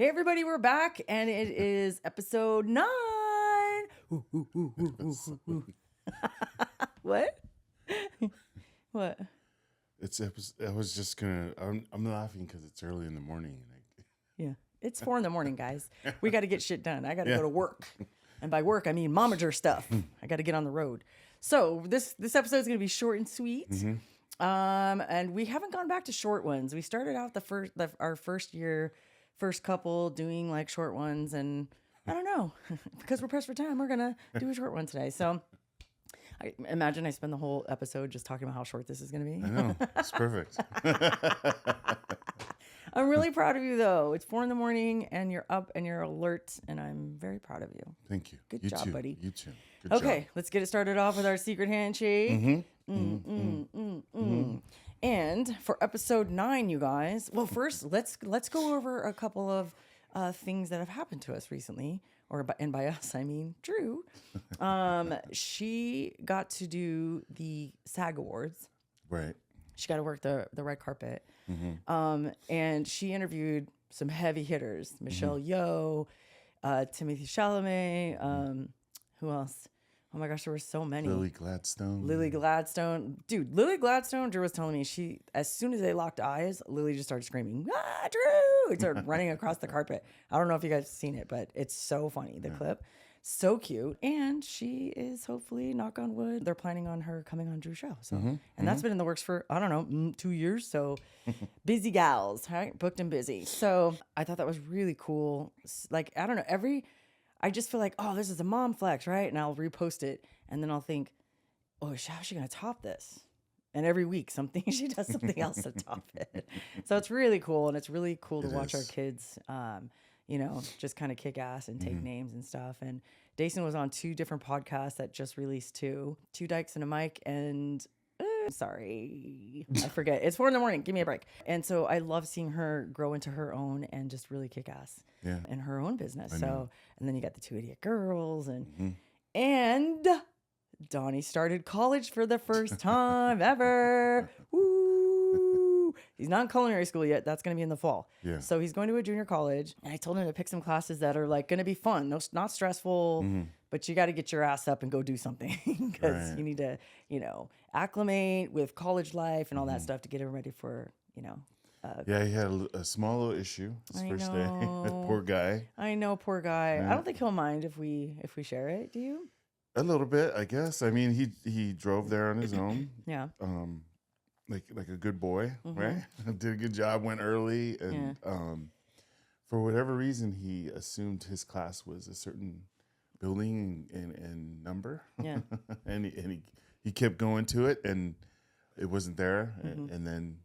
Hey everybody, we're back, and it is episode 9. What? What? I was just gonna. I'm laughing because it's early in the morning. Yeah, it's 4 a.m, guys. We got to get shit done. I got to Yeah. go to work, and by work I mean momager stuff. I got to get on the road. So this episode is gonna be short and sweet. And we haven't gone back to short ones. We started out our first year, first couple doing like short ones, and I don't know, because we're pressed for time, we're gonna do a short one today. So I imagine I spend the whole episode just talking about how short this is gonna be. I know, it's perfect. I'm really proud of you though. It's 4 a.m. and you're up and you're alert, and I'm very proud of you. Thank you. Good You job, too. buddy. You too. Good Okay, job. let's get it started off with our secret handshake. And for episode 9, you guys. Well, first let's go over a couple of things that have happened to us recently, and by us I mean Drew. She got to do the SAG Awards. Right. She got to work the red carpet, and she interviewed some heavy hitters: Michelle Yeoh, Timothy Chalamet. Who else? Oh my gosh, there were so many. Lily Gladstone. Dude, Lily Gladstone. Drew was telling me as soon as they locked eyes, Lily just started screaming, "Ah, Drew!" It started running across the carpet. I don't know if you guys have seen it, but it's so funny. The clip, so cute, and she is hopefully, knock on wood, they're planning on her coming on Drew's show. So, and that's been in the works for I don't know 2 years. So, busy gals, right? Booked and busy. So I thought that was really cool. Like I don't know I just feel like, oh, this is a mom flex, right? And I'll repost it, and then I'll think, oh, how's she gonna top this? And every week, she does something else to top it. So it's really cool, and it's really cool to watch our kids, just kind of kick ass and take names and stuff. And Dason was on 2 different podcasts that just released 2 Dykes and a Mic, and sorry, I forget. It's 4 a.m. Give me a break. And so I love seeing her grow into her own and just really kick ass in her own business. So, and then you got the 2 idiot girls, and Donnie started college for the first time ever. Woo! He's not in culinary school yet. That's going to be in the fall. Yeah. So he's going to a junior college, and I told him to pick some classes that are like going to be fun, not stressful, but you got to get your ass up and go do something because you need to, acclimate with college life and all that stuff to get him ready for, Yeah, he had a small little issue his first day. Poor guy. I know, poor guy. Yeah. I don't think he'll mind if we share it. Do you? A little bit, I guess. I mean, he drove there on his own. Yeah. Like a good boy, right? Did a good job. Went early, and for whatever reason, he assumed his class was a certain building and number. Yeah. and he kept going to it, and it wasn't there. And then,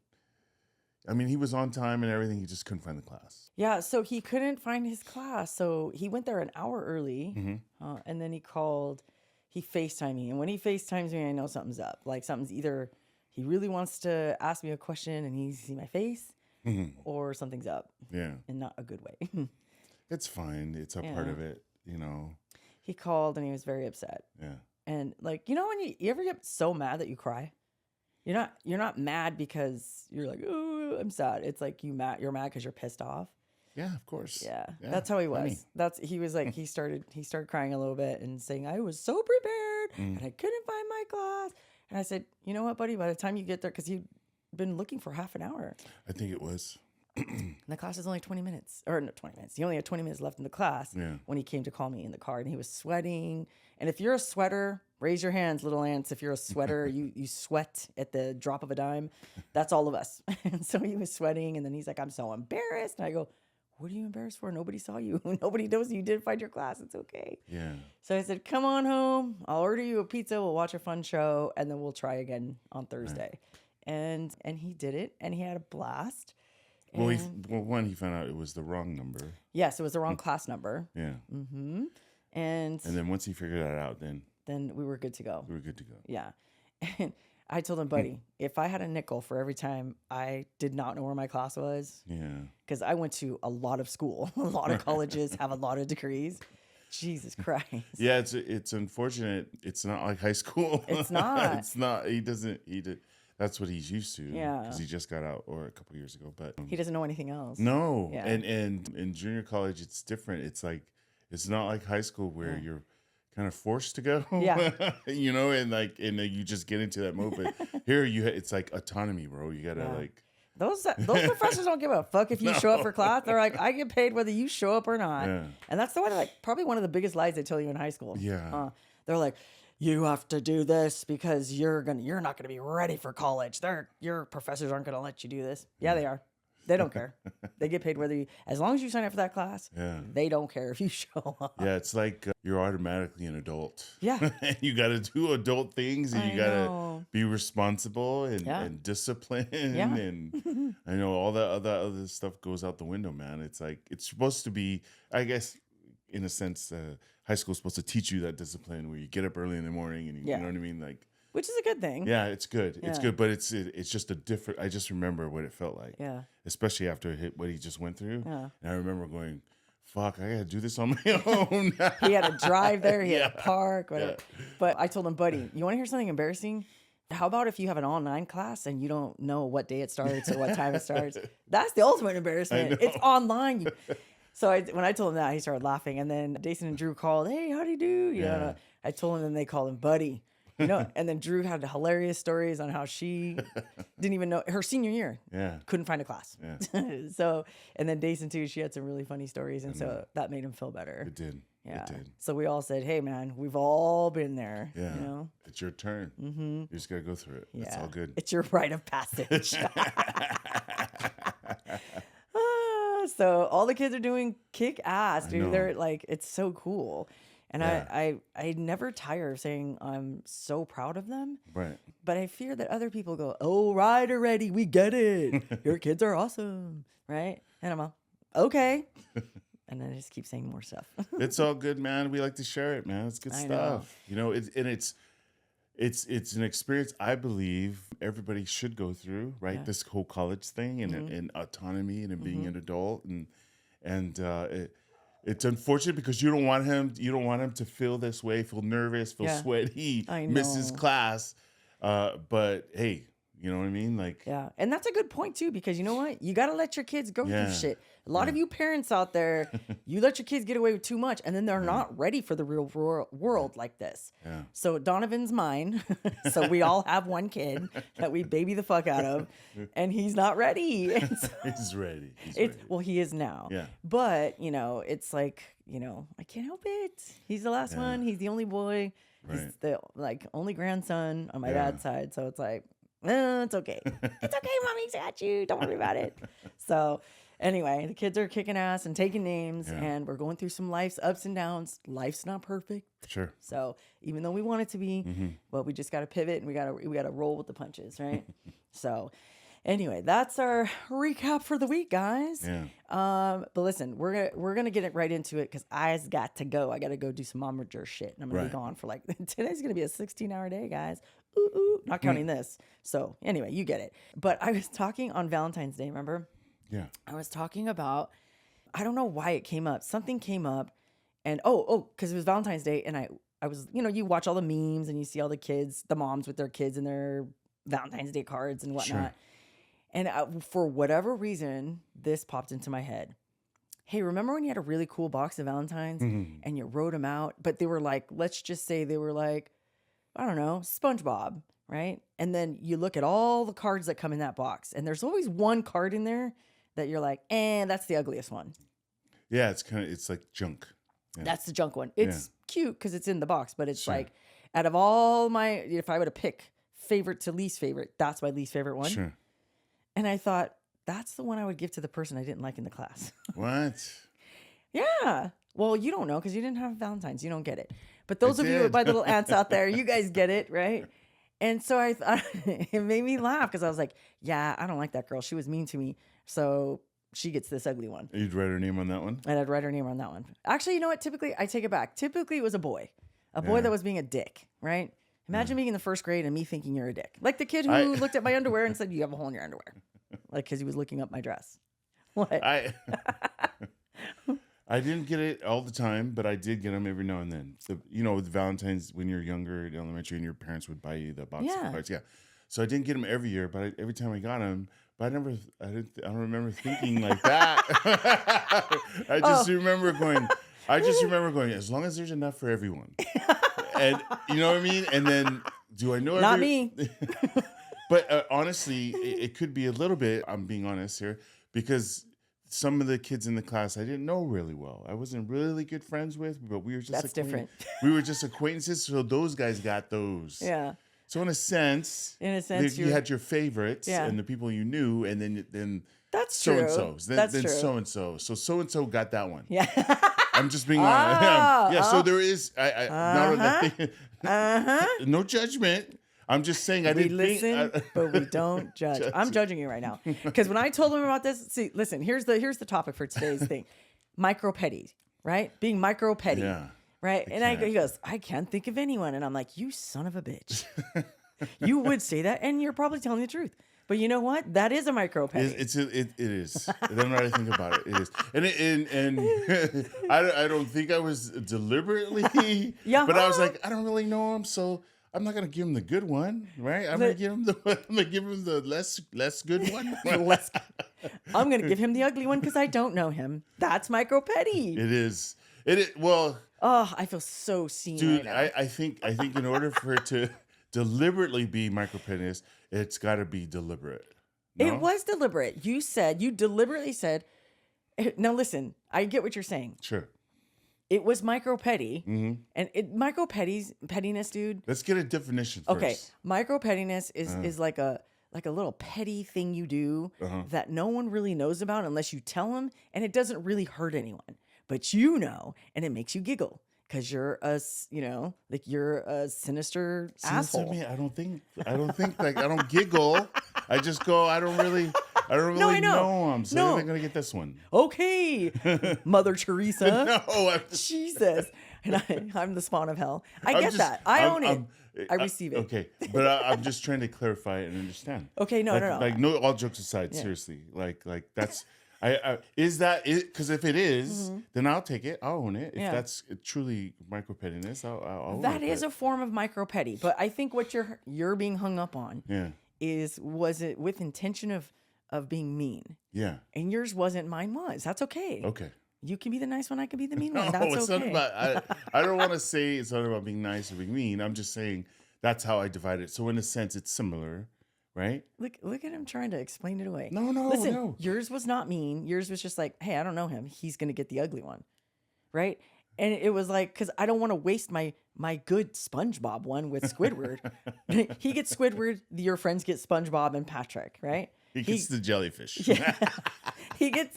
I mean, he was on time and everything. He just couldn't find the class. Yeah, so he couldn't find his class. So he went there an hour early, and then he FaceTimed me. And when he FaceTimes me, I know something's up. Like something's either he really wants to ask me a question and he needs to see my face, or something's up. Yeah. In not a good way. It's fine. It's a part of it, He called and he was very upset. Yeah. And like, when you ever get so mad that you cry? You're not mad because you're like, oh, I'm sad. It's like you're mad because you're pissed off. Yeah, of course. Yeah, that's how he was. Funny. He was like, he started crying a little bit and saying, I was so prepared and I couldn't find my class. And I said, you know what, buddy, by the time you get there, because he'd been looking for half an hour. I think it was. And the class is only 20 minutes, or no, 20 minutes. He only had 20 minutes left in the class when he came to call me in the car, and he was sweating. And if you're a sweater, raise your hands, little ants. If you're a sweater, you sweat at the drop of a dime. That's all of us. And so he was sweating, and then he's like, I'm so embarrassed. And I go, what are you embarrassed for? Nobody saw you. Nobody knows you didn't find your class. It's okay. Yeah. So I said, come on home. I'll order you a pizza. We'll watch a fun show, and then we'll try again on Thursday. Right. And he did it, and he had a blast. Well, he found out it was the wrong number. Yes, it was the wrong class number. Yeah. And then once he figured that out, then we were good to go. We were good to go. Yeah. And I told him, buddy, if I had a nickel for every time I did not know where my class was, because I went to a lot of school, a lot of colleges, have a lot of degrees. Jesus Christ. Yeah, it's unfortunate. It's not like high school. It's not. It's not. He doesn't. that's what he's used to. Yeah. Because he just got out or a couple years ago. But He doesn't know anything else. no. Yeah. And in junior college, it's different. It's like, it's not like high school where you're kind of forced to go. Yeah. You know, and you just get into that mode. But here it's like autonomy, bro. You gotta like. Those professors don't give a fuck if you show up for class. They're like, I get paid whether you show up or not. Yeah. And that's the one, like, probably one of the biggest lies they tell you in high school. Yeah. They're like, you have to do this because you're not gonna be ready for college. Your professors aren't gonna let you do this. Yeah, they are. They don't care. They get paid as long as you sign up for that class. Yeah. They don't care if you show up. Yeah, it's like you're automatically an adult. Yeah. And you got to do adult things, and you got to be responsible and disciplined. Yeah. And I know all that other stuff goes out the window, man. It's like, it's supposed to be, I guess, in a sense, high school is supposed to teach you that discipline where you get up early in the morning and you know what I mean? Like, Which is a good thing. yeah, it's good. It's Yeah. good, but it's just a different. I just remember what it felt like. Yeah. Especially after what he just went through. Yeah. And I remember going, "Fuck, I gotta do this on my own." He had to drive there. He had to park. Whatever. Yeah. But I told him, buddy, you want to hear something embarrassing? How about if you have an online class and you don't know what day it starts or what time it starts? That's the ultimate embarrassment. It's online. So when I told him that, he started laughing. And then Jason and Drew called, "Hey, how'd he do?" You know, and I told him, and they called him buddy. You know, and then Drew had hilarious stories on how she didn't even know her senior year. Yeah. Couldn't find a class. Yeah. So, and then Jason too, she had some really funny stories. And so that made him feel better. It did. Yeah. It did. So we all said, hey, man, we've all been there. Yeah. You know? It's your turn. Mm-hmm. You just got to go through it. Yeah. It's all good. It's your rite of passage. So all the kids are doing kick ass, dude. They're like, it's so cool. And I never tire of saying I'm so proud of them. Right. But I fear that other people go, oh, right already. We get it. Your kids are awesome. Right? And I'm all, okay. And then I just keep saying more stuff. It's all good, man. We like to share it, man. It's good stuff. You know, it's an experience I believe everybody should go through, right? Yeah. This whole college thing and autonomy and being an adult and it's unfortunate because you don't want him to feel this way, feel nervous, feel sweaty, miss his class. But hey, you know what I mean? Like, yeah. And that's a good point too, because you know what? You got to let your kids go through shit. A lot of you parents out there, you let your kids get away with too much and then they're not ready for the real world like this. Yeah. So Donovan's mine. So we all have one kid that we baby the fuck out of and he's not ready. So, he's ready. Well, he is now. Yeah. But, you know, it's like, you know, I can't help it. He's the last one. He's the only boy. Right. He's the only grandson on my dad's side. So it's like, it's okay. It's okay, mommy's got you. Don't worry about it. So anyway, the kids are kicking ass and taking names, and we're going through some life's ups and downs. Life's not perfect. Sure. So even though we want it to be, but we just got to pivot and we got to roll with the punches, right? So anyway, that's our recap for the week, guys. Yeah. But listen, we're gonna get it right into it because I's got to go. I got to go do some momager shit, and I'm gonna be gone for like today's gonna be a 16-hour day, guys. Ooh, not counting this. So anyway, you get it. But I was talking on Valentine's Day, remember? Yeah. I was talking about, I don't know why it came up. Something came up and because it was Valentine's Day and I was, you know, you watch all the memes and you see all the kids, the moms with their kids and their Valentine's Day cards and whatnot. Sure. And for whatever reason, this popped into my head. Hey, remember when you had a really cool box of Valentines and you wrote them out, but they were like, let's just say they were like, I don't know, SpongeBob, right? And then you look at all the cards that come in that box and there's always one card in there that you're like, that's the ugliest one. Yeah, it's like junk. Yeah. That's the junk one. It's cute because it's in the box, but it's like, out of all if I were to pick favorite to least favorite, that's my least favorite one. Sure. And I thought, that's the one I would give to the person I didn't like in the class. What? Yeah. Well, you don't know because you didn't have Valentine's. You don't get it. But those of you, my little ants out there, you guys get it, right? And so I thought, it made me laugh because I was like, yeah, I don't like that girl. She was mean to me. So she gets this ugly one. You'd write her name on that one? And I'd write her name on that one. Actually, you know what? Typically, I take it back. Typically, it was a boy. A boy that was being a dick, right? Imagine being in the first grade and me thinking you're a dick. Like the kid who looked at my underwear and said, you have a hole in your underwear. Like, because he was looking up my dress. What? I didn't get it all the time, but I did get them every now and then. With Valentine's, when you're younger in elementary and your parents would buy you the box of cards. Yeah. So I didn't get them every year, but every time I got them, but I don't remember thinking like that. I just remember going, as long as there's enough for everyone. And you know what I mean? And then, do I know Not me. But honestly, it could be a little bit, I'm being honest here, because some of the kids in the class I didn't know really well. I wasn't really good friends with, but we were just That's different. We were just acquaintances, so those guys got those. Yeah. So in a sense, you had your favorites and the people you knew, and then that's so-and-sos. True. Then true. so-and-so. So so-and-so got that one. Yeah. I'm just being honest. Yeah, so there is no judgment. I'm just saying we listen, but we don't judge. I'm judging you right now. Because when I told him about this, see, listen, here's the topic for today's thing. Micro-petty, right? Being micro-petty. Yeah. Right? And he goes, I can't think of anyone. And I'm like, you son of a bitch. You would say that, and you're probably telling the truth. But you know what? That is a micro-petty. It is. I don't know how to think about it. It is. And I don't think I was deliberately. Yeah. But I was like, I don't really know him, so I'm not gonna give him the good one, right? I'm gonna give him the less good one. I'm gonna give him the ugly one because I don't know him. That's micro-petty. It is. Well. Oh, I feel so seen. Dude, right now. I think in order for it to deliberately be micro-pettiness, it's got to be deliberate. No? It was deliberate. You deliberately said. Now listen, I get what you're saying. Sure. It was micro-petty, and pettiness, dude. Let's get a definition first. Okay, micro-pettiness is like a little petty thing you do that no one really knows about unless you tell them, and it doesn't really hurt anyone, but you know, and it makes you giggle because you're you're a sinister asshole. I don't think like I don't giggle. I just go. I don't really know him, so I'm gonna get this one. Okay, Mother Teresa. No, Jesus, and I'm the spawn of hell. I get that. I own it. I receive it. Okay, but I'm just trying to clarify and understand. Okay, no. Like all jokes aside, seriously, like that's. Is that it? Because if it is, then I'll take it. I'll own it. If that's truly micro-pettiness, I'll own it. That is a form of micro-petty, but I think what you're being hung up on was it with intention of being mean? Yeah. And yours wasn't, mine was. That's okay. Okay. You can be the nice one, I can be the mean one. That's it's okay. Not about, I don't want to say it's not about being nice or being mean. I'm just saying that's how I divide it. So in a sense, it's similar. Right? Look at him trying to explain it away. No. Listen, yours was not mean. Yours was just like, hey, I don't know him. He's going to get the ugly one. Right? And it was like, because I don't want to waste my good SpongeBob one with Squidward. He gets Squidward. Your friends get SpongeBob and Patrick, right? He gets the jellyfish. Yeah. He gets,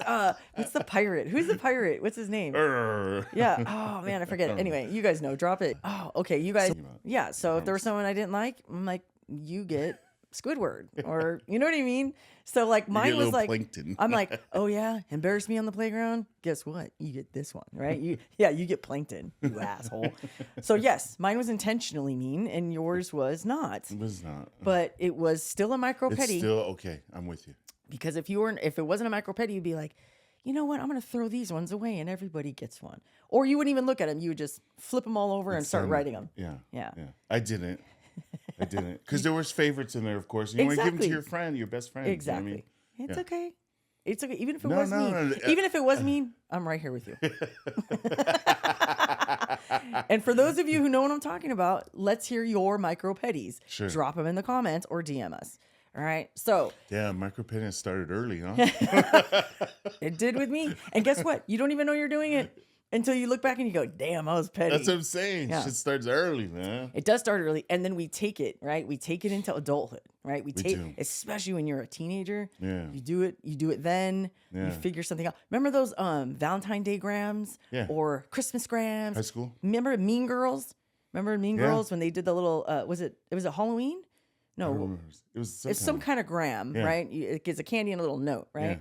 what's the pirate? Who's the pirate? What's his name? Yeah. Oh, man, I forget it. Anyway, you guys know. Drop it. Oh, okay. You guys. Yeah. So if there was someone I didn't like, I'm like, you get Squidward, or you know what I mean? So like mine was like plankton. I'm like, oh yeah, embarrass me on the playground. Guess what? You get this one, right? You get plankton, you asshole. So yes, mine was intentionally mean, and yours was not. It was not. But it was still a micro-petty. It's still okay. I'm with you. Because if it wasn't a micro-petty, you'd be like, you know what? I'm gonna throw these ones away, and everybody gets one. Or you wouldn't even look at them. You would just flip them all over and start writing them. Yeah. I didn't. Because there was favorites in there, of course. You want to give them to your friend, your best friend. Exactly. You know what I mean? It's okay. It's okay. Even if it was mean. Even if it was mean, I'm right here with you. And for those of you who know what I'm talking about, let's hear your micro-petties. Sure. Drop them in the comments or DM us. All right. So. Yeah, micro-pettiness started early, huh? It did with me. And guess what? You don't even know you're doing it until you look back and you go, damn, I was petty. That's what I'm saying. Yeah. Shit starts early, man. It does start early. And then we take it, right? We take it into adulthood, right? We take, especially when you're a teenager. Yeah. You do it then. Yeah. You figure something out. Remember those Valentine's Day grams? Yeah. Or Christmas grams? High school. Remember Mean Girls? Remember Mean Girls when they did the little, was it Halloween? No. It was some kind of gram, right? It gets a candy and a little note, right? Yeah.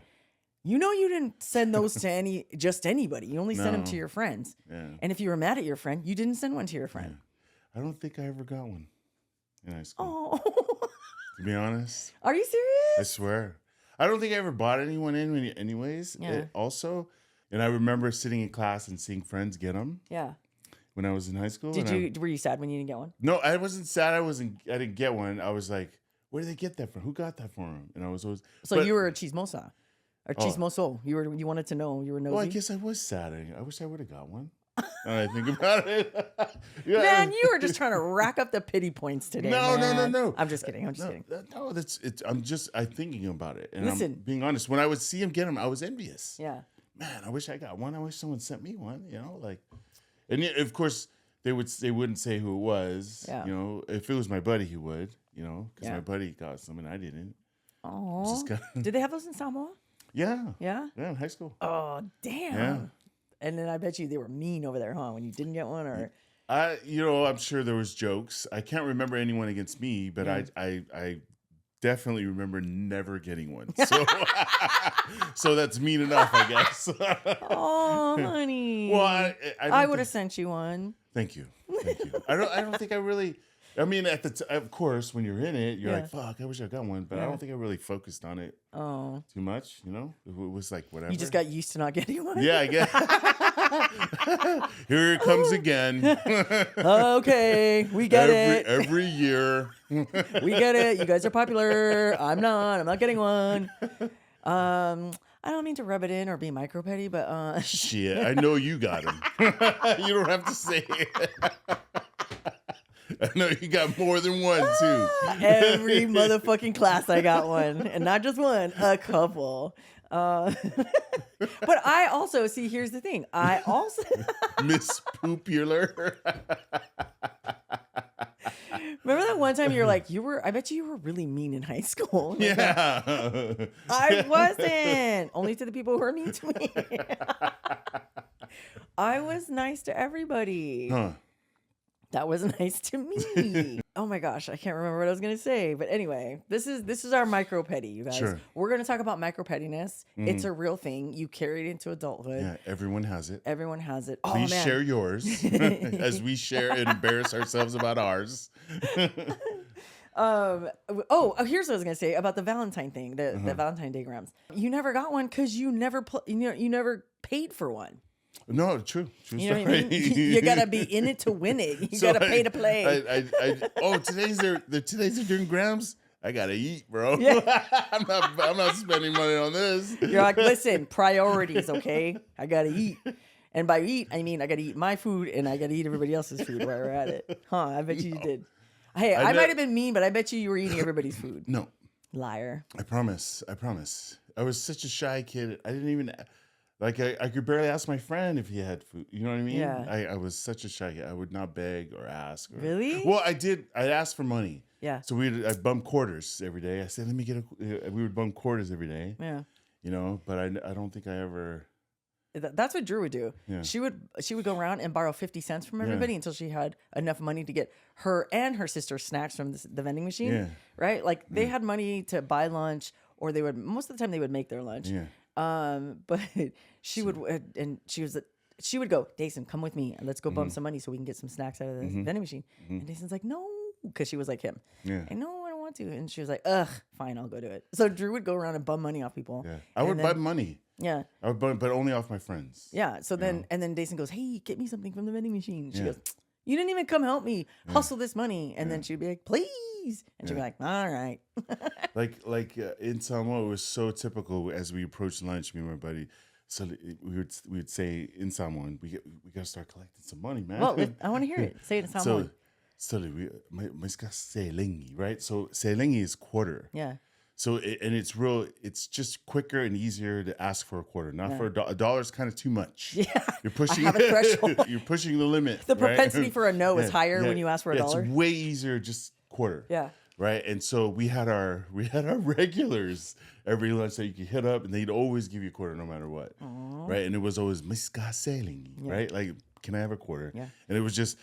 You know you didn't send those to anybody. You only sent them to your friends. Yeah. And if you were mad at your friend, you didn't send one to your friend. Yeah. I don't think I ever got one in high school. Oh. To be honest. Are you serious? I swear. I don't think I ever bought anyone in anyways. Yeah. And I remember sitting in class and seeing friends get them. Yeah. When I was in high school. Were you sad when you didn't get one? No, I wasn't sad. I didn't get one. I was like, where did they get that from? Who got that for him? And I was always So you were a chismosa. Or chismoso. You wanted to know. You were nosy. Well, I guess I was sad. I wish I would have got one. Now I think about it. Yeah. Man, you were just trying to rack up the pity points today. No. I'm just kidding. I'm just kidding. No, I'm thinking about it. And Listen. I'm being honest. When I would see him get them, I was envious. Yeah. Man, I wish I got one. I wish someone sent me one, And yet, of course, they wouldn't say who it was. Yeah. If it was my buddy, he would, because my buddy got some and I didn't. Oh. Did they have those in Samoa? Yeah. Yeah? Yeah, in high school. Oh, damn. Yeah. And then I bet you they were mean over there, huh? When you didn't get one, or I'm sure there was jokes. I can't remember anyone against me, but I definitely remember never getting one. So, so that's mean enough, I guess. Oh, honey. Well, I would have sent you one. Thank you. I don't think I really. I mean, of course, when you're in it, you're like, "Fuck, I wish I got one," but I don't think I really focused on it too much. It was like whatever. You just got used to not getting one. Yeah, I guess. Here it comes again. Okay, we get it. Every year. We get it. You guys are popular. I'm not getting one. I don't mean to rub it in or be micro petty, but shit, I know you got them. You don't have to say it. I know you got more than one too. Every motherfucking class I got one, and not just one, a couple. But I also see. Here's the thing. I also Miss Popular. Remember that one time you were like, I bet you were really mean in high school. Like, yeah. I wasn't. Only to the people who are mean to me. I was nice to everybody. Huh. That was nice to me. Oh my gosh, I can't remember what I was gonna say. But anyway, this is our micro petty, you guys. Sure. We're gonna talk about micro pettiness. It's a real thing. You carry it into adulthood. Yeah, everyone has it. Everyone has it. Oh, Please man. share yours as we share and embarrass ourselves about ours. Here's what I was gonna say about the Valentine thing, the Valentine Day grams. You never got one because you never you never paid for one. No, true. You know what I mean? You gotta be in it to win it. You gotta pay to play. Today's they're doing grams. I gotta eat, bro. Yeah. I'm not spending money on this. You're like, listen, priorities, okay? I gotta eat. And by eat, I mean I gotta eat my food and I gotta eat everybody else's food while we're at it. Huh, I bet you did. Hey, I might have been mean, but I bet you were eating everybody's food. No. Liar. I promise. I was such a shy kid. I didn't even... Like, I could barely ask my friend if he had food. You know what I mean? Yeah. I was such a shy kid. I would not beg or ask. Really? Well, I did. I'd ask for money. Yeah. So I'd bump quarters every day. I said, let me get we would bump quarters every day. Yeah. But I don't think I ever... That's what Drew would do. Yeah. She would go around and borrow 50 cents from everybody until she had enough money to get her and her sister snacks from the vending machine. Yeah. Right? Like, they had money to buy lunch, or most of the time they would make their lunch. Yeah. But she would go, Dason, come with me and let's go bump some money so we can get some snacks out of the vending machine. And Dason's like, no, because she was like him. Yeah. And no, I don't want to. And she was like, ugh, fine, I'll go do it. So Drew would go around and bum money off people. Yeah. I would buy money. Yeah. I would buy, but only off my friends. Yeah. So then, and then Dason goes, hey, get me something from the vending machine. She goes, you didn't even come help me hustle this money. And then she'd be like, please. And she'd be like, all right. like in Samoa, it was so typical as we approached lunch, me and my buddy. So we would say in Samoan, we got to start collecting some money, man. Well, I want to hear it. Say it in Samoan. So we say lingi, right? So selingi is quarter. Yeah. So it's just quicker and easier to ask for a quarter, not for a dollar is kind of too much. Yeah, you're pushing. I have a threshold. You're pushing the limit. The propensity for a no is higher when you ask for a dollar. It's way easier just quarter. Yeah. Right, and so we had our regulars every lunch that you could hit up, and they'd always give you a quarter no matter what. Aww. Right, and it was always miska sailing. Right, like, can I have a quarter? Yeah, and it was just.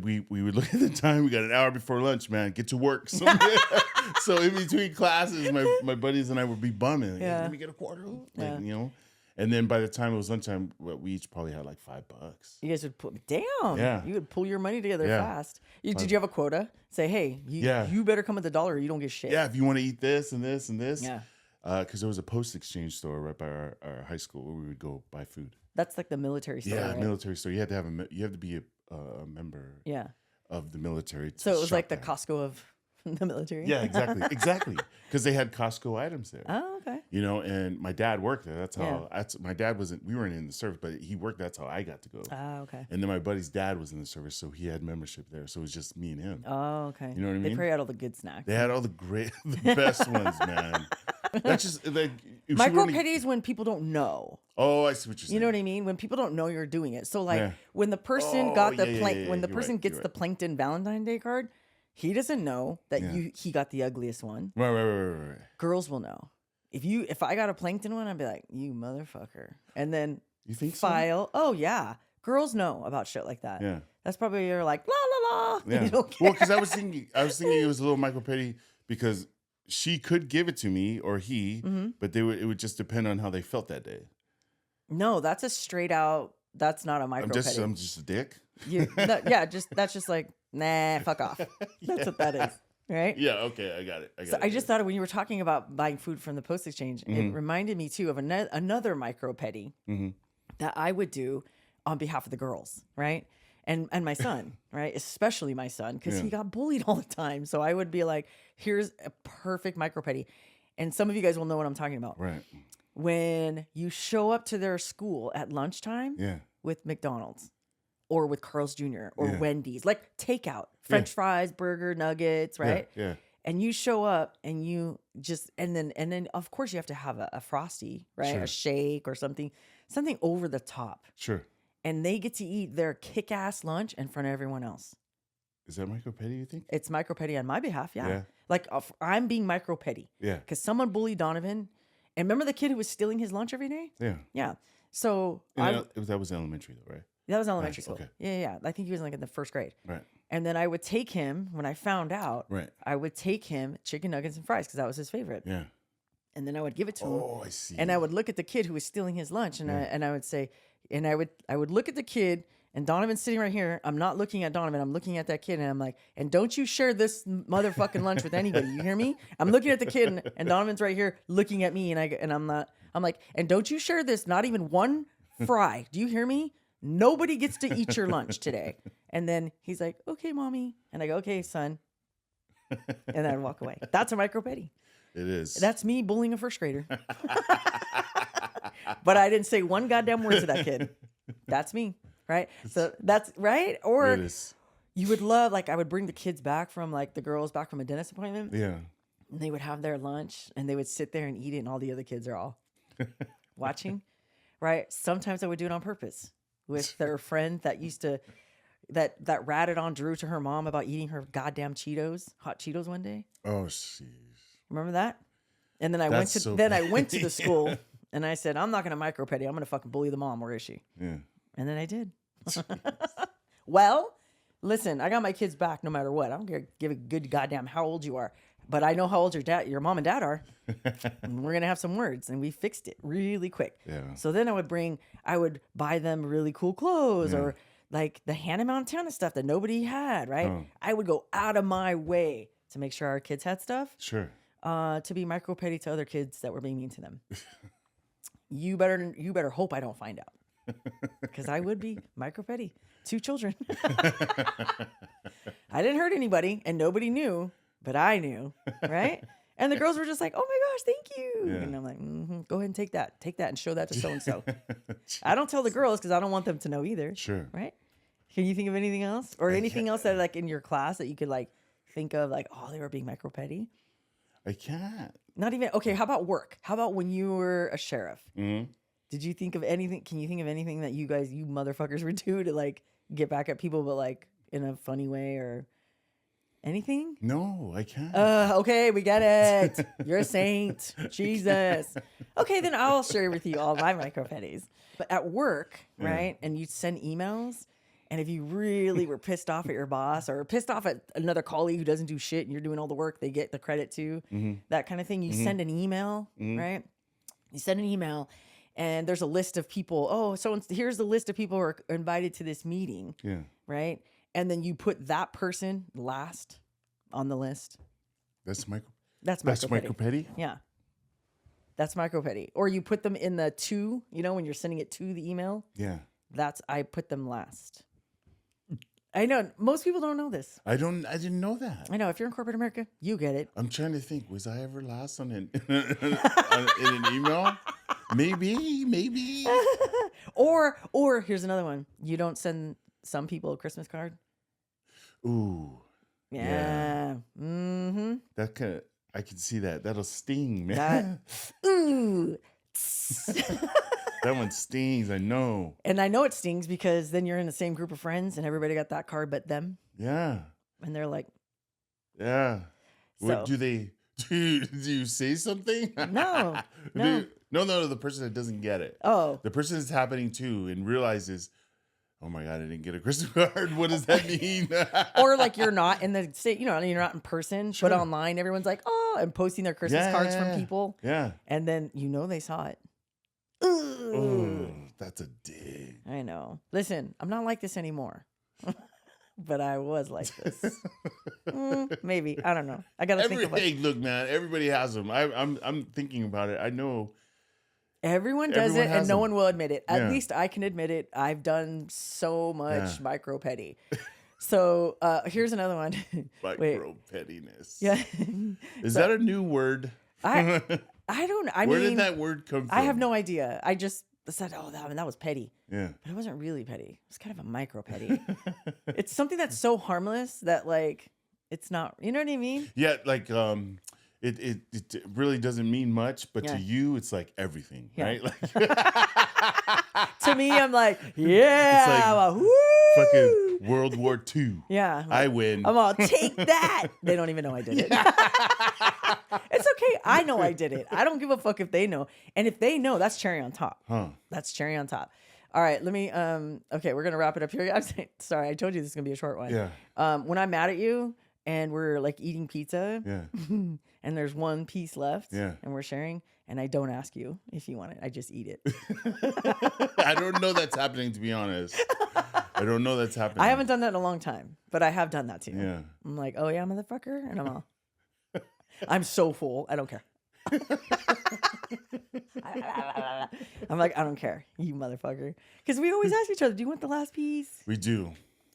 We would look at the time. We got an hour before lunch, man. Get to work. So, so in between classes, my buddies and I would be bumming. Like, let me get a quarter. Like, And then by the time it was lunchtime, we each probably had like $5. You guys would damn. You would pull your money together fast. Did you have a quota? Say, hey, you better come with the dollar or you don't get shit. Yeah, if you want to eat this and this and this. Yeah. Because there was a post exchange store right by our high school where we would go buy food. That's like the military store. Yeah, right? Military store. You had to be a member. Yeah. Of the military. So it was like the there. Costco of The military. Yeah, exactly. Because they had Costco items there. Oh, okay. You know, and my dad worked there. That's how. Yeah. My dad wasn't. We weren't in the service, but he worked. That's how I got to go. Oh, okay. And then my buddy's dad was in the service, so he had membership there. So it was just me and him. Oh, okay. You know what I mean? They probably had all the good snacks. They had all the best ones, man. That's just like Micro-petties when people don't know. Oh, I see what you're saying. You know what I mean? When people don't know you're doing it. So like Yeah. when the person Oh, got the yeah, when the you're person right, gets you're the right. Plankton Valentine Day card, he doesn't know that Yeah. he got the ugliest one. Right. Girls will know. If I got a Plankton one, I'd be like, you motherfucker. And then You think so? file. Oh yeah. Girls know about shit like that. Yeah. That's probably you're like, la la la. Yeah. You don't care. Well, because I was thinking it was a little micro-petty because she could give it to me or he, Mm-hmm. but it would just depend on how they felt that day. No, that's a straight out, that's not a micro petty. I'm just a dick. That's just like, nah, fuck off. That's what that is. Right? Yeah, okay, I got it. So I just thought when you were talking about buying food from the post exchange, it reminded me too of another micro petty that I would do on behalf of the girls, right? And my son, right? Especially my son, because he got bullied all the time. So I would be like, here's a perfect micro petty. And some of you guys will know what I'm talking about. Right. When you show up to their school at lunchtime Yeah. with McDonald's or with Carl's Jr. or Yeah. Wendy's, like takeout, French fries, burger, nuggets, right? Yeah. And you show up and you just and then of course you have to have a frosty, right? Sure. A shake or something over the top. Sure. And they get to eat their kick-ass lunch in front of everyone else. Is that micro-petty, you think? It's micro petty on my behalf, yeah. Yeah. Like I'm being micro petty Yeah. because someone bullied Donovan. And remember the kid who was stealing his lunch every day? Yeah. Yeah. So That was elementary though, right? that was elementary Nice, school. okay. Yeah. I think he was like in the first grade. Right. And then I would take him when I found out. Right. I would take him chicken nuggets and fries because that was his favorite. Yeah. And then I would give it to him. Oh, I see. And I would look at the kid who was stealing his lunch, and I would say, and I would look at the kid, and Donovan's sitting right here. I'm not looking at Donovan. I'm looking at that kid, and I'm like, and don't you share this motherfucking lunch with anybody. You hear me? I'm looking at the kid, and Donovan's right here looking at me, and I'm not. I'm like, and don't you share this? Not even one fry. Do you hear me? Nobody gets to eat your lunch today. And then he's like, okay, mommy, and I go, okay, son, and then I'd walk away. That's a micro petty. It is. That's me bullying a first grader. But I didn't say one goddamn word to that kid. That's me, right? So that's right. Or It is. you would love, like, I would bring the kids back from, like, the girls back from a dentist appointment. Yeah. And they would have their lunch and they would sit there and eat it, and all the other kids are all watching, right? Sometimes I would do it on purpose with their friend that used to that ratted on Drew to her mom about eating her goddamn hot Cheetos one day. Oh, jeez. Remember that? And then I That's went to so I bad. went to the school and I said, I'm not gonna micro petty. I'm gonna fucking bully the mom. Where is she? Yeah. And then I did. Well, listen, I got my kids back no matter what. I don't give a good goddamn how old you are. But I know how old your mom and dad are. And we're gonna have some words, and we fixed it really quick. Yeah. So then I would buy them really cool clothes or like the Hannah Montana stuff that nobody had, right? Oh. I would go out of my way to make sure our kids had stuff. Sure. To be micro petty to other kids that were being mean to them. You better hope I don't find out, because I would be micro petty. 2 children. I didn't hurt anybody, and nobody knew, but I knew, right? And the girls were just like, "Oh my gosh, thank you!" Yeah. And I'm like, "Go ahead and take that, and show that to so and so." I don't tell the girls because I don't want them to know either. Sure. Right? Can you think of anything else, or anything else that like in your class that you could like think of, like, oh, they were being micro petty? I can't. Not even okay. How about work? How about when you were a sheriff? Mm-hmm. Did you think of anything? Can you think of anything that you motherfuckers would do to like get back at people, but like in a funny way or anything? No, I can't. Okay, we get it. You're a saint. Jesus. Okay, then I'll share with you all my micro petties. But at work, right? And you send emails. And if you really were pissed off at your boss or pissed off at another colleague who doesn't do shit and you're doing all the work, they get the credit too, that kind of thing. You send an email, right? You send an email and there's a list of people. Oh, so here's the list of people who are invited to this meeting, Yeah. right? And then you put that person last on the list. That's micro. That's That's micro petty. micro-petty? Yeah. That's micro petty. Or you put them in the to, when you're sending it to the email. Yeah. I put them last. I know. Most people don't know this. I didn't know that. I know. If you're in corporate America, you get it. I'm trying to think. Was I ever last on in an email? Maybe. Or here's another one. You don't send some people a Christmas card. Ooh. Yeah. Mm-hmm. That I can see that. That'll sting, man. Ooh. That one stings. I know. And I know it stings because then you're in the same group of friends and everybody got that card but them. Yeah. And they're like, yeah. So, What do they do? Do you say something? No. No. The person that doesn't get it. Oh. The person it's happening to and realizes, oh my God, I didn't get a Christmas card. What does that mean? Or like you're not in the state, you're not in person, Sure. but online everyone's like, oh, and posting their Christmas cards from people. Yeah. And then they saw it. Oh, that's a dig. I know. Listen, I'm not like this anymore. But I was like this. Maybe. I don't know. I got to think about it. Hey, look, man, everybody has them. I'm thinking about it. I know. Everyone does it, and no one will admit it. At Yeah. least I can admit it. I've done so much Yeah. micro-petty. So here's another one. Micro-pettiness. Yeah. Is that a new word? I don't. I Where mean, did that word come from? I have no idea. I just said, oh, that was petty. Yeah. But it wasn't really petty. It was kind of a micro-petty. It's something that's so harmless that like it's not. You know what I mean? Yeah, like it really doesn't mean much, but Yeah. to you, it's like everything, Yeah. right? Like To me, I'm like, yeah, It's woo! fucking World War II. Yeah, I win. I'm all take that. They don't even know I did it. It's okay. I know I did it. I don't give a fuck if they know. And if they know, that's cherry on top. Huh. That's cherry on top. All right, let me okay, we're gonna wrap it up here. I'm sorry, I told you this is gonna be a short one. Yeah. When I'm mad at you and we're like eating pizza Yeah. and there's one piece left Yeah. and we're sharing and I don't ask you if you want it. I just eat it. I don't know that's happening, to be honest. I don't know that's happening. I haven't done that in a long time, but I have done that too. Yeah. I'm like, oh yeah, motherfucker. And I'm all, I'm so full. I don't care. I'm like, I don't care, you motherfucker. Because we always ask each other, do you want the last piece? We do.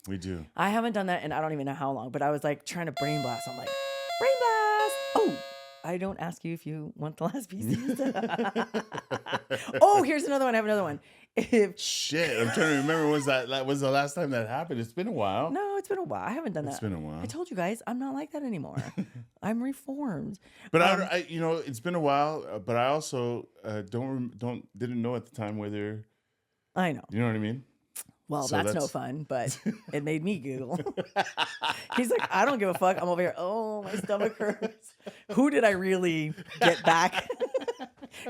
We do. I haven't done that and I don't even know how long, but I was like trying to brain blast. I'm like, brain blast. Oh, I don't ask you if you want the last piece. Oh, here's another one. I have another one. Shit, I'm trying to remember. Was the last time that happened? It's been a while. No, it's been a while. I haven't done that. It's been a while. I told you guys, I'm not like that anymore. I'm reformed. But I it's been a while. But I also didn't know at the time whether. I know. You know what I mean? Well, So that's no that's- fun, but it made me giggle. He's like, I don't give a fuck. I'm over here. Oh, my stomach hurts. Who did I really get back?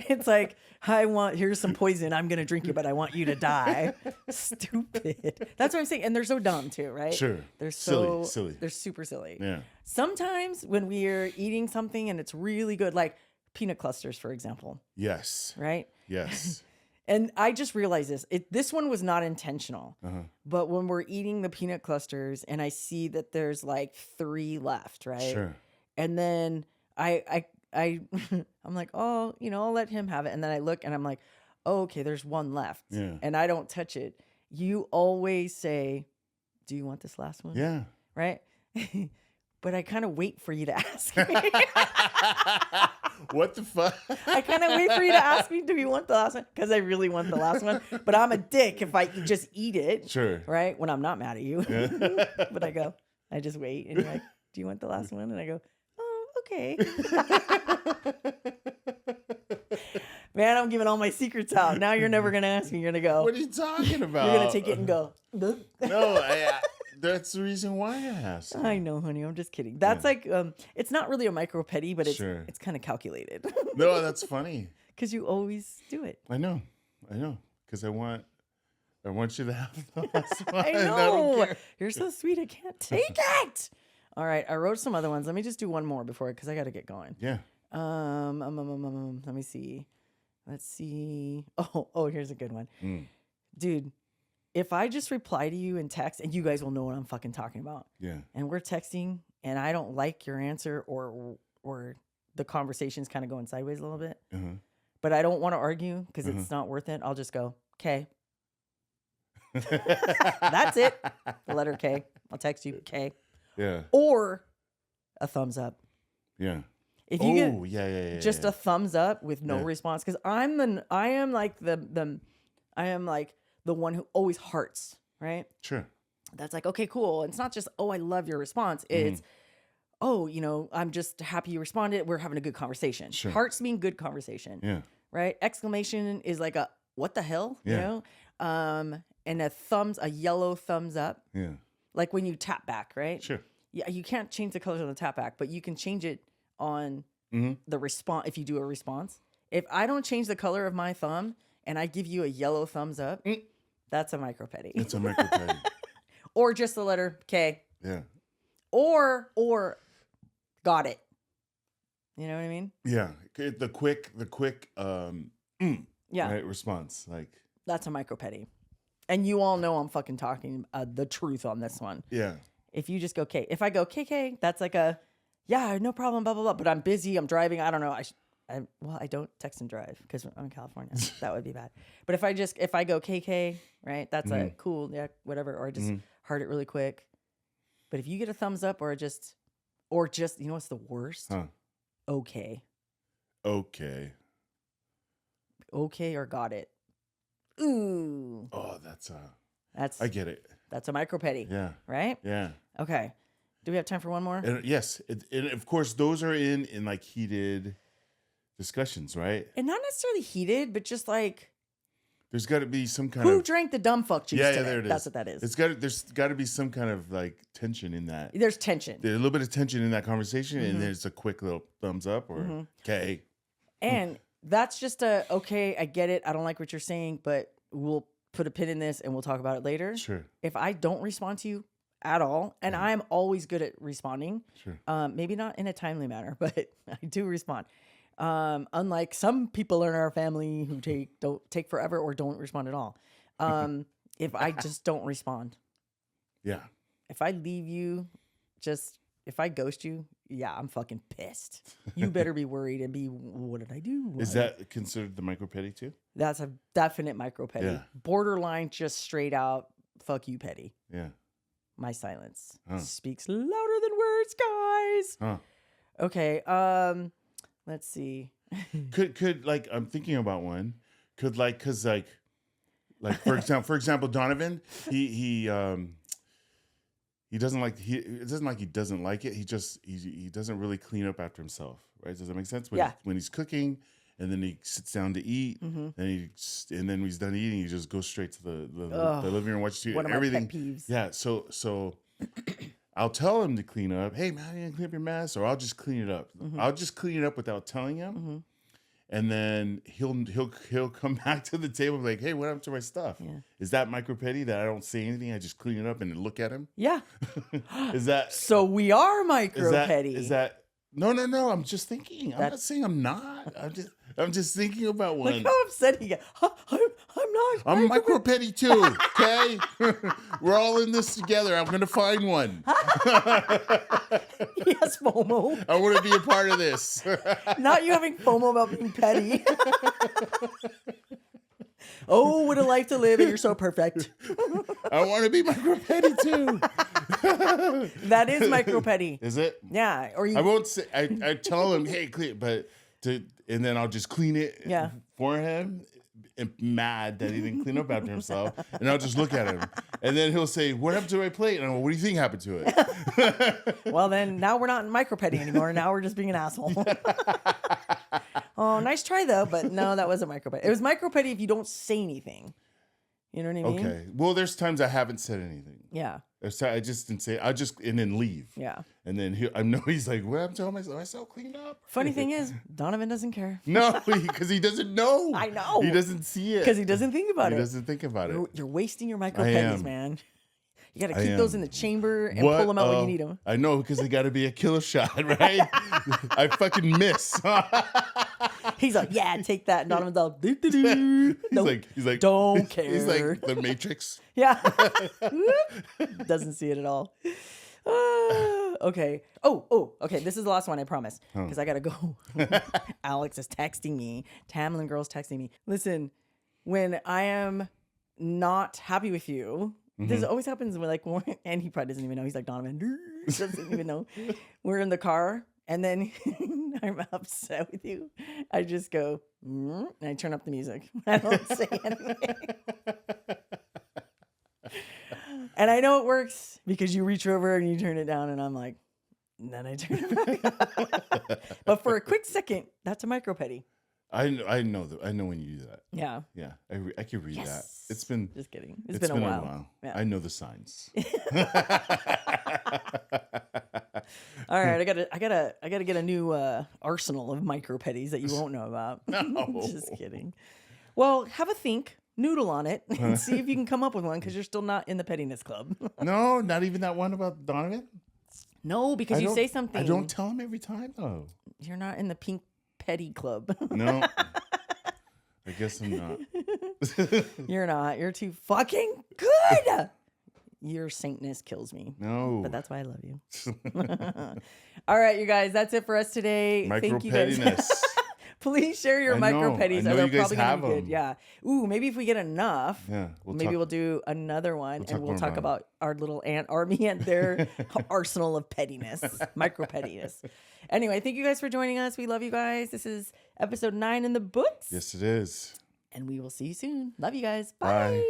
It's like, here's some poison. I'm going to drink it, but I want you to die. Stupid. That's what I'm saying. And they're so dumb too, right? Sure. They're so Silly. They're super silly. Yeah. Sometimes when we're eating something and it's really good, like peanut clusters, for example, Yes. right? Yes. And I just realized this one was not intentional, Uh-huh. but when we're eating the peanut clusters and I see that there's like 3 left, right? Sure. And then I I'm like, oh, I'll let him have it. And then I look and I'm like, oh, okay, there's 1 left. Yeah. And I don't touch it. You always say, do you want this last one? Yeah. Right? But I kind of wait for you to ask me. What the fuck? I kind of wait for you to ask me, do you want the last one? Because I really want the last one. But I'm a dick if I just eat it. Sure. Right? When I'm not mad at you. Yeah. But I just wait. And you're like, do you want the last one? And I go, oh, okay. Man, I'm giving all my secrets out. Now you're never going to ask me. You're going to go. What are you talking about? You're going to take it and go. No, that's the reason why I asked. I know, honey. I'm just kidding. That's like, it's not really a micro petty, but Sure. it's kind of calculated. No, that's funny. Because you always do it. I know. Because I want you to have the last one. I don't know. care. You're so sweet. I can't take it. All right. I wrote some other ones. Let me just do one more because I got to get going. Yeah. Let me see. Let's see. Oh, here's a good one. Dude, if I just reply to you in text, and you guys will know what I'm fucking talking about. Yeah. And we're texting and I don't like your answer or the conversation's kind of going sideways a little bit, Uh-huh. but I don't want to argue because it's not worth it. I'll just go, okay. That's it. The letter K. I'll text you K. Yeah. Or a thumbs up. Yeah. If you get just a thumbs up with no response, because I am like the one who always hearts, right? Sure. That's like, okay, cool. And it's not just, oh, I love your response. It's, oh, I'm just happy you responded. We're having a good conversation. Sure. Hearts mean good conversation. Yeah. Right? Exclamation is like a, what the hell? Yeah. And a yellow thumbs up. Yeah. Like when you tap back, right? Sure. Yeah, you can't change the colors on the tap back, but you can change it on the response if you do a response. If I don't change the color of my thumb and I give you a yellow thumbs up, that's a micro-petty. It's a micro-petty. Or just the letter K. Yeah. Or got it. You know what I mean? Yeah. The quick Yeah. right, response. Like, that's a micro-petty. And you all know I'm fucking talking the truth on this one. yeah. If you just go K, if I go KK, that's like a, yeah, no problem, blah, blah, blah. But I'm busy, I'm driving, I don't know. I don't text and drive because I'm in California. That would be bad. But if I go KK, right, that's a cool, yeah, whatever. Or I just heart it really quick. But if you get a thumbs up or just, you know what's the worst? Huh. Okay. Okay. Okay or got it. Ooh. Oh, that's I get it. That's a micro-petty. Yeah. Right? Yeah. Okay. Do we have time for one more? And yes. And of course, those are in like heated discussions, right? And not necessarily heated, but just like, there's got to be some kind who of drank the dumb fuck juice today? there it is. That's what that is. There's got to be some kind of like tension in that. There's tension. There's a little bit of tension in that conversation, and there's a quick little thumbs up or okay. And that's just okay, I get it. I don't like what you're saying, but we'll put a pin in this and we'll talk about it later. Sure. If I don't respond to you at all, and I'm always good at responding, sure. Maybe not in a timely manner, but I do respond. Unlike some people in our family who don't take forever or don't respond at all. If I just don't respond. Yeah. If I leave you, if I ghost you, yeah, I'm fucking pissed. You better be worried and be, what did I do? Is that considered the micro-petty too? That's a definite micro-petty. Yeah. Borderline, just straight out, fuck you, petty. Yeah. My silence speaks louder than words, guys. Huh. Okay. Let's see. Could like, I'm thinking about one. Could like, cause like for example, Donovan, he doesn't like it isn't like he doesn't like it. He doesn't really clean up after himself, right? Does that make sense? When he's cooking and then he sits down to eat, and then when he's done eating, he just goes straight to the living room, watch TV, One of everything. my pet peeves. Yeah, so I'll tell him to clean up. Hey man, you didn't clean up your mess, or I'll just clean it up. I'll just clean it up without telling him. And then he'll come back to the table and be like, hey, what happened to my stuff? Yeah. Is that micro-petty that I don't say anything? I just clean it up and look at him? Yeah. Is that so we are micro-petty? Is that no, I'm just thinking. I'm not saying I'm not. I'm just thinking about one. Look how upset he got. I'm not. I'm micro-petty too, okay? We're all in this together. I'm gonna find one. Yes, FOMO. I want to be a part of this. Not you having FOMO about being petty. Oh, what a life to live, and you're so perfect. I want to be micro-petty too. That is micro-petty. Is it? Yeah. Or you. I won't say. I tell him, hey, clean, and then I'll just clean it for him. And mad that he didn't clean up after himself, and I'll just look at him, and then he'll say, "What happened to my plate?" And I go, "What do you think happened to it?" Well, then now we're not micro-petty anymore. Now we're just being an asshole. Oh, nice try though, but no, that wasn't micro-petty. It was micro-petty if you don't say anything. You know what I mean? Okay. Well, there's times I haven't said anything. Yeah. I just didn't say. and then leave. Yeah. And then I know he's like, "What happened to myself? Cleaned up." Funny thing is, Donovan doesn't care. No, because he doesn't know. I know. He doesn't see it. Because he doesn't think about it. He doesn't think about it. You're wasting your micro-petties, man. You got to keep those in the chamber and pull them out when you need them. I know, because they got to be a killer shot, right? I fucking miss. He's like, yeah, take that. And Donovan's all, doo-doo-doo. He's like, don't care. He's like the Matrix. Yeah. Doesn't see it at all. Okay. Oh, okay. This is the last one, I promise. Because I got to go. Alex is texting me. Tamlin girl's texting me. Listen, when I am not happy with you. This always happens when like, and he probably doesn't even know. He's like, Donovan, he doesn't even know. We're in the car, and then I'm upset with you. I just go, and I turn up the music. I don't say anything. And I know it works because you reach over and you turn it down, and I'm like, and then I turn it back. But for a quick second, that's a micro-petty. I know that. I know when you do that. Yeah. Yeah. I can read that. It's been just kidding. It's been a while. Yeah. I know the signs. All right, I gotta get a new arsenal of micro-petties that you won't know about. No. Just kidding. Well, have a think, noodle on it, and see if you can come up with one because you're still not in the pettiness club. No, not even that one about Donovan. No, because you say something. I don't tell him every time though. You're not in the pink petty club. No. I guess I'm not. You're not. You're too fucking good. Your saintness kills me. No. But that's why I love you. All right, you guys. That's it for us today. Thank you guys. Please share your micro-petties. I know you guys probably have gonna be them. good. Yeah. Ooh, maybe if we get enough, we'll do another one, and we'll talk about our little ant army and their arsenal of pettiness, micro-pettiness. Anyway, thank you guys for joining us. We love you guys. This is episode 9 in the books. Yes, it is. And we will see you soon. Love you guys. Bye.